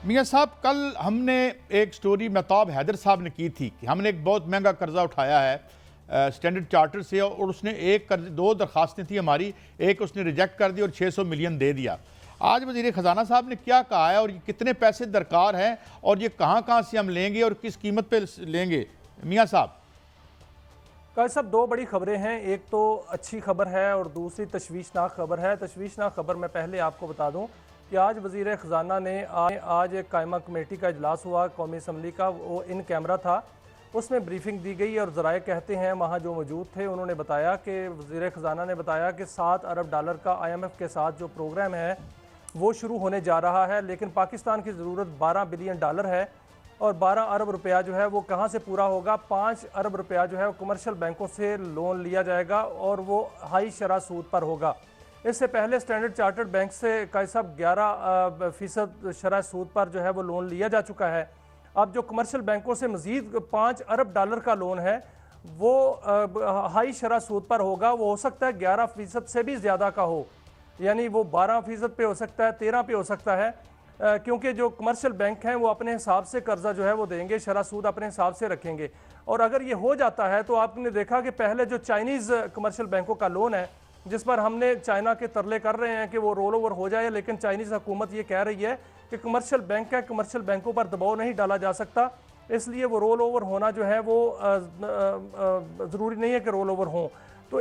मियाँ साहब, कल हमने एक स्टोरी महताब हैदर साहब ने की थी कि हमने एक बहुत महंगा कर्जा उठाया है स्टैंडर्ड चार्टर से, और उसने दो दरखास्तें थी हमारी, एक उसने रिजेक्ट कर दी और 600 मिलियन दे दिया। आज वज़ीर ख़जाना साहब ने क्या कहा है और ये कितने पैसे दरकार हैं और ये कहाँ से हम लेंगे और किस कीमत पे लेंगे? मियाँ साहब, कल सब दो बड़ी खबरें हैं, एक तो अच्छी खबर है और दूसरी तशवीशनाक खबर है। तशवीशनाक खबर मैं पहले आपको बता दूं कि आज वज़ीर ख़जाना ने आज एक कायमा कमेटी का इजलास हुआ कौमी असम्बली का, वो इन कैमरा था, उसमें ब्रीफिंग दी गई और ज़राए कहते हैं वहाँ जो मौजूद थे उन्होंने बताया कि वज़ीर ख़जाना ने बताया कि $7 अरब का IMF के साथ जो प्रोग्राम है वो शुरू होने जा रहा है, लेकिन पाकिस्तान की ज़रूरत $12 बिलियन है और 12 अरब रुपया जो है वो कहाँ से पूरा होगा? 5 अरब रुपया जो है वो कमर्शियल बैंकों से लोन लिया जाएगा और वो हाई शरह सूद पर होगा। इससे पहले स्टैंडर्ड चार्टर्ड बैंक से कई साहब 11% शरह सूद पर जो है वो लोन लिया जा चुका है। अब जो कमर्शियल बैंकों से मज़ीद $5 अरब का लोन है वो हाई शरह सूद पर होगा। वो हो सकता है 11% से भी ज़्यादा का हो, यानी वो 12% पे हो सकता है, 13 पे हो सकता है, क्योंकि जो कमर्शियल बैंक हैं वो अपने हिसाब से कर्जा जो है वो देंगे, शरह सूद अपने हिसाब से रखेंगे। और अगर ये हो जाता है तो आपने देखा कि पहले जो चाइनीज़ कमर्शियल बैंकों का लोन है जिस पर हमने चाइना के तरले कर रहे हैं कि वो रोल ओवर हो जाए, लेकिन चाइनीज़ हुकूमत ये कह रही है कि कमर्शियल बैंक है, कमर्शियल बैंकों पर दबाव नहीं डाला जा सकता, इसलिए वो रोल ओवर होना जो है वो ज़रूरी नहीं है कि रोल ओवर हों। तो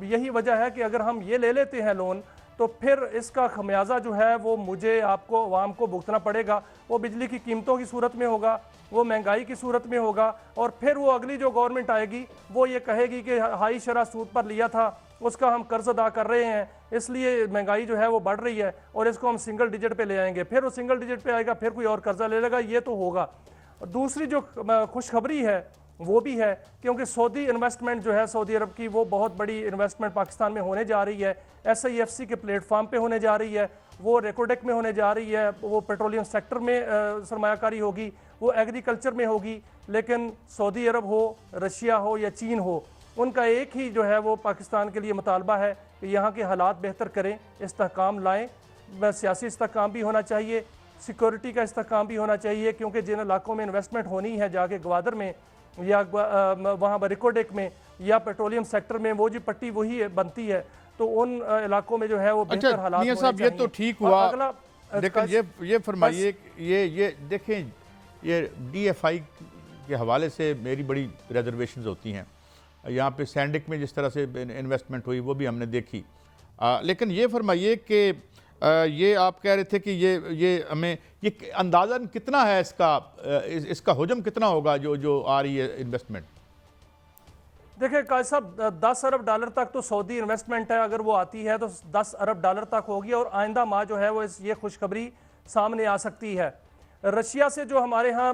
यही वजह है कि अगर हम ये ले लेते हैं लोन तो फिर इसका खमियाजा जो है वो मुझे, आपको, अवाम को भुगतना पड़ेगा। वो बिजली की कीमतों की सूरत में होगा, वो महंगाई की सूरत में होगा, और फिर वो अगली जो गवर्नमेंट आएगी वो ये कहेगी कि हाई शरह सूद पर लिया था, उसका हम कर्ज अदा कर रहे हैं, इसलिए महंगाई जो है वो बढ़ रही है और इसको हम सिंगल डिजिट पे ले आएंगे। फिर वो सिंगल डिजिट पे आएगा, फिर कोई और कर्जा ले लेगा, ये तो होगा। दूसरी जो खुशखबरी है वो भी है, क्योंकि सऊदी इन्वेस्टमेंट जो है, सऊदी अरब की वो बहुत बड़ी इन्वेस्टमेंट पाकिस्तान में होने जा रही है, SIFC के प्लेटफॉर्म पे होने जा रही है, वो रेकोडेक में होने जा रही है, वो पेट्रोलियम सेक्टर में सरमायाकारी होगी, वो एग्रीकल्चर में होगी। लेकिन सऊदी अरब हो, रशिया हो या चीन हो, उनका एक ही जो है वो पाकिस्तान के लिए मुतालबा है कि यहाँ के हालात बेहतर करें, इस्तेहकाम लाएँ। सियासी इस्तेहकाम भी होना चाहिए, सिक्योरिटी का इस्तेहकाम भी होना चाहिए, क्योंकि जिन इलाकों में इन्वेस्टमेंट होनी है, जाके ग्वादर में या वहाँ रिकोडेक में या पेट्रोलियम सेक्टर में, वो जी पट्टी वही बनती है, तो उन इलाकों में जो है वो बेहतर हालात होने साहब ये तो ठीक हुआ। अगला लेकिन ये फरमाइए, ये देखें, ये DFI के हवाले से मेरी बड़ी रिजर्वेशंस होती हैं। यहाँ पे सैंडिक में जिस तरह से इन्वेस्टमेंट हुई वो भी हमने देखी, लेकिन ये फरमाइए कि ये आप कह रहे थे कि ये हमें ये अंदाज़न कितना है इसका हुजम कितना होगा जो आ रही है इन्वेस्टमेंट? देखिए काज साहब, $10 अरब तक तो सऊदी इन्वेस्टमेंट है, अगर वो आती है तो $10 अरब तक होगी और आइंदा माह जो है वो ये खुशखबरी सामने आ सकती है। रशिया से जो हमारे यहाँ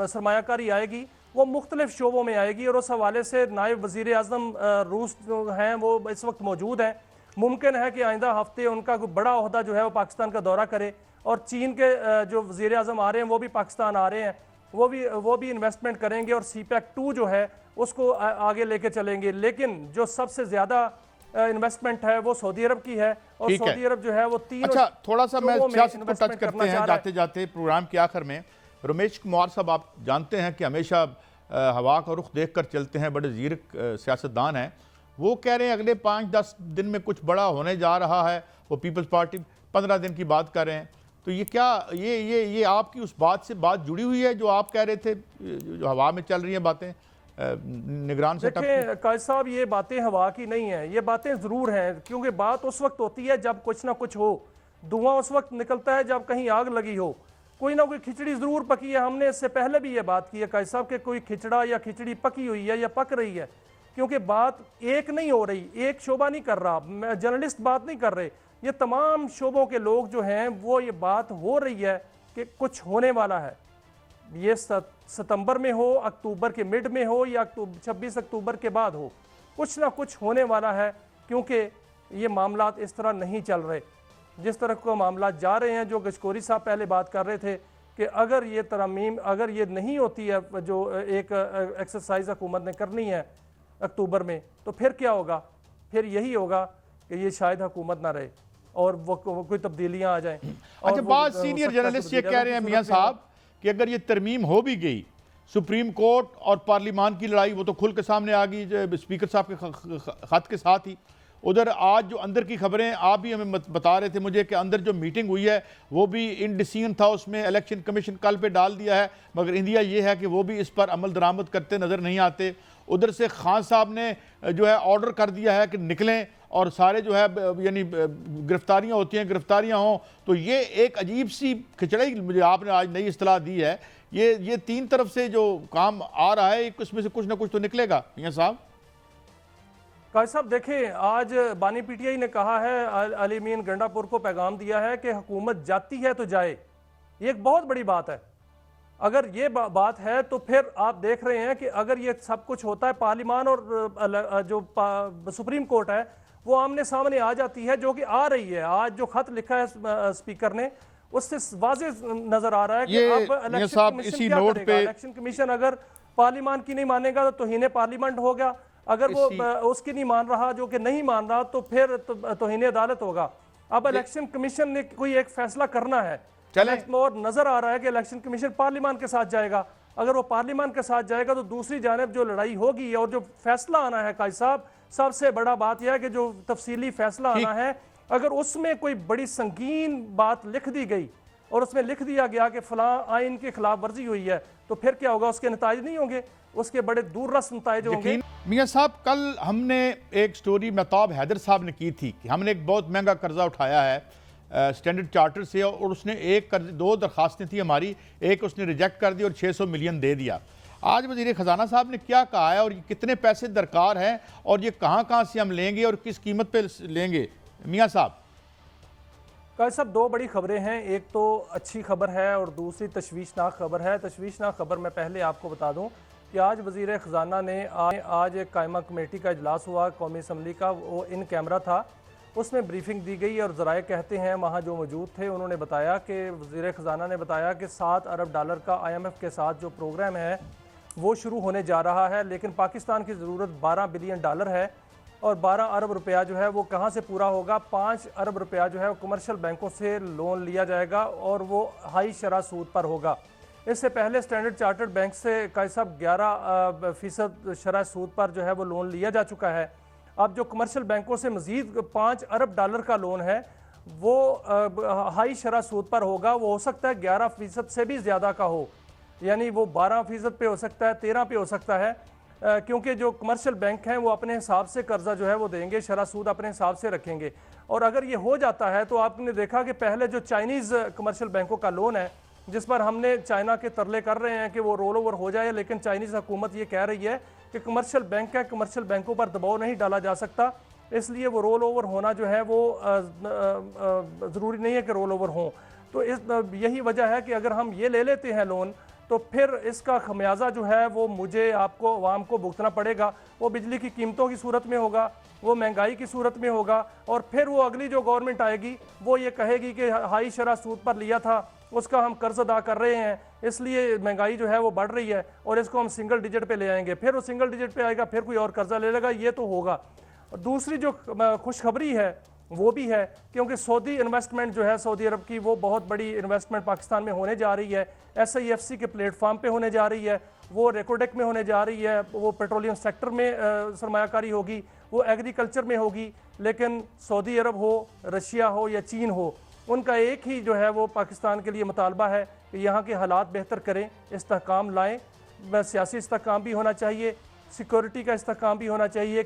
सरमायाकारी आएगी वो मुख्तलिफ शोबों में आएगी और उस हवाले से नायब वज़ीर आज़म रूस जो हैं वो इस वक्त मौजूद हैं। मुमकिन है कि आइंदा हफ्ते उनका कोई बड़ा ओहदा जो है वो पाकिस्तान का दौरा करे, और चीन के जो वज़ीर आज़म आ रहे हैं वो भी पाकिस्तान आ रहे हैं, वो भी इन्वेस्टमेंट करेंगे और CPEC 2 जो है उसको आगे लेके चलेंगे। लेकिन जो सबसे ज़्यादा इन्वेस्टमेंट है वो सऊदी अरब की है, और सऊदी अरब जो है वो 3। अच्छा, थोड़ा सा मैं सियासत को टच करते हैं जाते जाते प्रोग्राम के आखिर में। रमेश कुमार साहब, आप जानते हैं कि हमेशा हवा का रुख देख कर चलते हैं, बड़े ज़ीर सियासतदान हैं। वो कह रहे हैं अगले 5-10 दिन में कुछ बड़ा होने जा रहा है, वो पीपल्स पार्टी 15 दिन की बात कर रहे हैं। तो ये क्या ये आपकी उस बात से बात जुड़ी हुई है जो आप कह रहे थे, जो हवा में चल रही हैं बातें निगरान से? देखिए काज साहब, ये बातें हवा की नहीं है, ये बातें ज़रूर हैं, क्योंकि बात उस वक्त होती है जब कुछ ना कुछ हो, धुआं उस वक्त निकलता है जब कहीं आग लगी हो, कोई ना कोई खिचड़ी ज़रूर पकी है। हमने इससे पहले भी ये बात की है काज साहब कि कोई खिचड़ा या खिचड़ी पकी हुई है या पक रही है, क्योंकि बात एक नहीं हो रही, एक शोबा नहीं कर रहा, जर्नलिस्ट बात नहीं कर रहे, ये तमाम शोबों के लोग जो हैं वो ये बात हो रही है कि कुछ होने वाला है। ये सितंबर में हो, अक्टूबर के मिड में हो या 26 अक्टूबर के बाद हो, कुछ ना कुछ होने वाला है, क्योंकि ये मामलात इस तरह नहीं चल रहे जिस तरह को मामलात जा रहे हैं। जो गशकोरी साहब पहले बात कर रहे थे कि अगर ये तरमीम, अगर ये नहीं होती है, जो एक एक्सरसाइज हुकूमत ने करनी है अक्टूबर में, तो फिर क्या होगा? फिर यही होगा कि ये शायद हुकूमत ना रहे। और वो कोई तब्दीलियां आ जाएं। अच्छा, बात सीनियर जर्नलिस्ट ये कह रहे हैं मियां साहब कि अगर ये तरमीम हो भी गई, सुप्रीम कोर्ट और पार्लिमान की लड़ाई वो तो खुल के सामने आ गई स्पीकर साहब के खत के साथ ही। उधर आज जो अंदर की खबरें आप भी हमें बता रहे थे मुझे कि अंदर जो मीटिंग हुई है वो भी इनडिसीजन था, उसमें इलेक्शन कमीशन कल पे डाल दिया है, मगर इंडिया ये है कि वो भी इस पर अमल दरामद करते नज़र नहीं आते। उधर से खान साहब ने जो है ऑर्डर कर दिया है कि निकलें और सारे जो है यानी गिरफ्तारियां होती हैं, गिरफ्तारियां हों, तो ये एक अजीब सी खिचड़ाई मुझे आपने आज नई इस्तलाह दी है। ये तीन तरफ से जो काम आ रहा है इसमें से कुछ ना कुछ तो निकलेगा मियां साहब। काजी साहब देखिए, आज बानी पीटीआई ने कहा है, अली मीन गंडापुर को पैगाम दिया है कि हुकूमत जाती है तो जाए। ये एक बहुत बड़ी बात है। अगर ये बात है तो फिर आप देख रहे हैं कि अगर ये सब कुछ होता है, पार्लिमान और जो सुप्रीम कोर्ट है वो आमने सामने आ जाती है, जो कि आ रही है। आज जो खत लिखा है स्पीकर ने उससे वाज़ेह नजर आ रहा है कि अब इलेक्शन कमीशन क्या करेगा। इलेक्शन कमीशन अगर पार्लिमान की नहीं मानेगा तो तौहीन पार्लियामेंट होगा, अगर वो उसकी नहीं मान रहा, जो कि नहीं मान रहा, तो फिर तौहीन अदालत होगा। अब इलेक्शन कमीशन ने कोई एक फैसला करना है और नजर आ रहा है कि इलेक्शन कमीशन पार्लियामान के साथ जाएगा। अगर वो पार्लियामान के साथ जाएगा तो दूसरी जानिब जो लड़ाई होगी और जो फैसला आना है काजी साहब, सबसे बड़ा बात यह है कि जो तफसीली फैसला आना है, अगर उसमें कोई बड़ी संगीन बात लिख दी गई और उसमें लिख दिया गया कि फलां आइन की खिलाफ वर्जी हुई है, तो फिर क्या होगा? उसके नताइज नहीं होंगे, उसके बड़े दूररस नताइज होंगे। मियां साहब, कल हमने एक स्टोरी महताब हैदर साहब ने की थी कि हमने एक बहुत महंगा कर्जा उठाया है स्टैंडर्ड चार्टर से, और उसने दो दरखास्तें थी हमारी, एक उसने रिजेक्ट कर दी और 600 मिलियन दे दिया। आज वज़ीर ख़जाना साहब ने क्या कहा है और कितने पैसे दरकार हैं और ये कहाँ से हम लेंगे और किस कीमत पे लेंगे? मियां साहब काजी साहब, दो बड़ी खबरें हैं। एक तो अच्छी खबर है और दूसरी तशवीशनाक खबर है। तशवीशनाक खबर मैं पहले आपको बता दूं कि आज वज़ीर ख़जाना ने आज एक कायमा कमेटी का इजलास हुआ कौमी असम्बली का, वो इन कैमरा था, उसमें ब्रीफिंग दी गई और ज़राए कहते हैं वहाँ जो मौजूद थे उन्होंने बताया कि वज़ीर ख़जाना ने बताया कि $7 अरब का IMF के साथ जो प्रोग्राम है वो शुरू होने जा रहा है, लेकिन पाकिस्तान की ज़रूरत $12 बिलियन है और 12 अरब रुपया जो है वो कहाँ से पूरा होगा? 5 अरब रुपया जो है वो कमर्शियल बैंकों से लोन लिया जाएगा और वो हाई शरह सूद पर होगा। इससे पहले स्टैंडर्ड चार्टर्ड बैंक से काजी साहब 11% शरह सूद पर जो है वो लोन लिया जा चुका है। अब जो कमर्शियल बैंकों से मज़ीद $5 अरब का लोन है वो हाई शरह सूद पर होगा। वो हो सकता है 11% से भी ज़्यादा का हो, यानी वो 12% पे हो सकता है, 13 पे हो सकता है, क्योंकि जो कमर्शियल बैंक हैं वो अपने हिसाब से कर्जा जो है वो देंगे, शरह सूद अपने हिसाब से रखेंगे। और अगर ये हो जाता है तो आपने देखा कि पहले जो चाइनीज़ कमर्शियल बैंकों का लोन है, जिस पर हमने चाइना के तरले कर रहे हैं कि वो रोल ओवर हो जाए, लेकिन चाइनीज़ हुकूमत ये कह रही है कि कमर्शियल बैंक है, कमर्शियल बैंकों पर दबाव नहीं डाला जा सकता, इसलिए वो रोल ओवर होना जो है वो ज़रूरी नहीं है कि रोल ओवर हों। तो यही वजह है कि अगर हम ये ले लेते हैं लोन तो फिर इसका खमियाजा जो है वो मुझे, आपको, आवाम को भुगतना पड़ेगा। वो बिजली की कीमतों की सूरत में होगा, वो महंगाई की सूरत में होगा, और फिर वो अगली जो गवर्नमेंट आएगी वो ये कहेगी कि हाई शरह सूद पर लिया था, उसका हम कर्ज अदा कर रहे हैं, इसलिए महंगाई जो है वो बढ़ रही है और इसको हम सिंगल डिजिट पे ले आएंगे। फिर वो सिंगल डिजिट पे आएगा, फिर कोई और कर्जा ले लेगा, ये तो होगा। दूसरी जो खुशखबरी है वो भी है, क्योंकि सऊदी इन्वेस्टमेंट जो है, सऊदी अरब की वो बहुत बड़ी इन्वेस्टमेंट पाकिस्तान में होने जा रही है। SIFC के प्लेटफॉर्म पे होने जा रही है, वो रेकोडेक में होने जा रही है, वो पेट्रोलियम सेक्टर में सरमायाकारी होगी, वो एग्रीकल्चर में होगी। लेकिन सऊदी अरब हो, रशिया हो या चीन हो, उनका एक ही जो है वो पाकिस्तान के लिए मुतालबा है कि यहाँ के हालात बेहतर करें, इस्तेहकाम लाएँ। सियासी इस्तेहकाम भी होना चाहिए, सिक्योरिटी का इस्तेहकाम भी होना चाहिए।